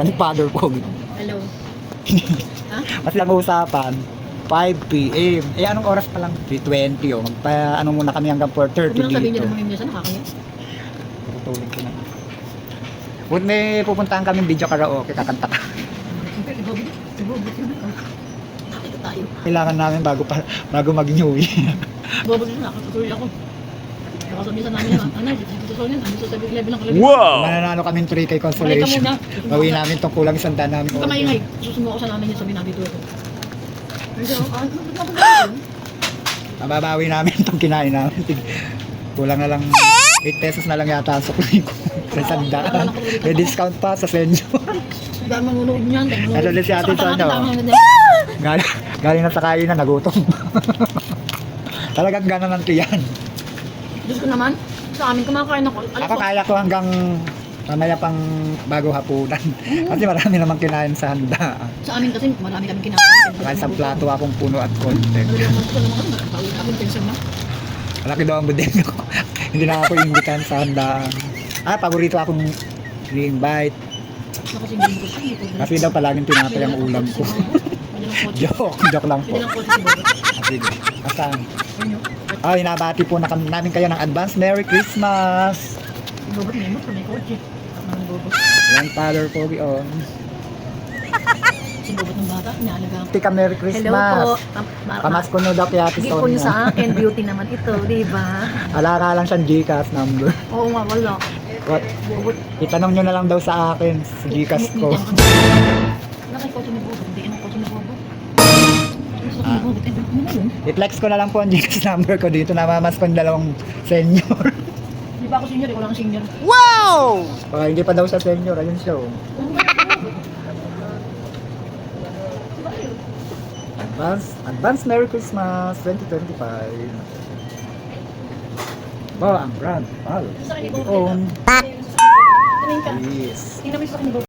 Ni Father Pogi. Hello. Ha? Mas lang usapan, 5 p.m. Eh, anong oras pa lang? 3:20, oh. Magpa, ano muna kami hanggang 4:30 Huwag mo nang sabihin niyo dito. naman yung minsan, nakakaya. Tutulog ko na. Huwag may pupuntahan kami video karaoke, kakanta ka. Siyempre, ibabot yun. Nakita tayo. Kailangan namin bago mag-New Year. Ibabot yun, nakakatuloy ako. Nakasabihin sa namin yun, anay, dito sa yun, dito sa level ng kalabit. Mananalo kami 3K Balik ka consolation. muna. Gawin namin itong kulang isang daan namin. Huwag ka maingay. Susumo ako sa namin yun, sabihin namin dito ako. Mababawi namin itong kinain namin. Kulang na lang 8 pesos na lang yata ang sukli ko. Sa isang daan. May discount pa sa Senyo. Dahil manunood niyan. Ito din si ate sa ano. Galing na sa kainan, nagutom. Talagang gano'n ang tiyan. Diyos ko naman, sa amin kumakain ako. Ako kaya ko hanggang mamaya pang bago hapunan. Kasi marami namang kinain sa handa. Sa amin kasi marami kami kinakain. Kaya isang plato akong puno at konti. Malaki daw ang bodega ko. Hindi na ako imbitan sa handaan. Paborito akong i-invite. Kasi daw palaging tinapay ang ulam ko. Joke lang po. Sige, asan? Hinabati po namin kayo ng advance Merry Christmas! Bobot na mo, may kotse. Yan, Father Pogi on. Si bobot ng bata, inaalagaan ko. Tika, Merry Christmas! Hello po. Pamasko nyo daw kay Ate Hindi po nyo Sonia. sa akin, beauty naman ito, di ba? Alala lang siyang Gcash number. Oo nga, wala. What? Itanong nyo na lang daw sa akin sa Gcash ko. Nakay kotse ni bobot, hindi ang kotse ni bobot. I-flex ko na lang po ang Gcash number ko dito. Namamas ko yung dalawang senior. Di ba ako senior, ikaw lang senior. Wow! Hindi pa daw siya senior. Ayun siya. Advance Merry Christmas 2025. Wow, ang brand. Wow. Sa akin ni Own. Tingin ka. Yes. Tingnan mo yung sa akin ni Bobot.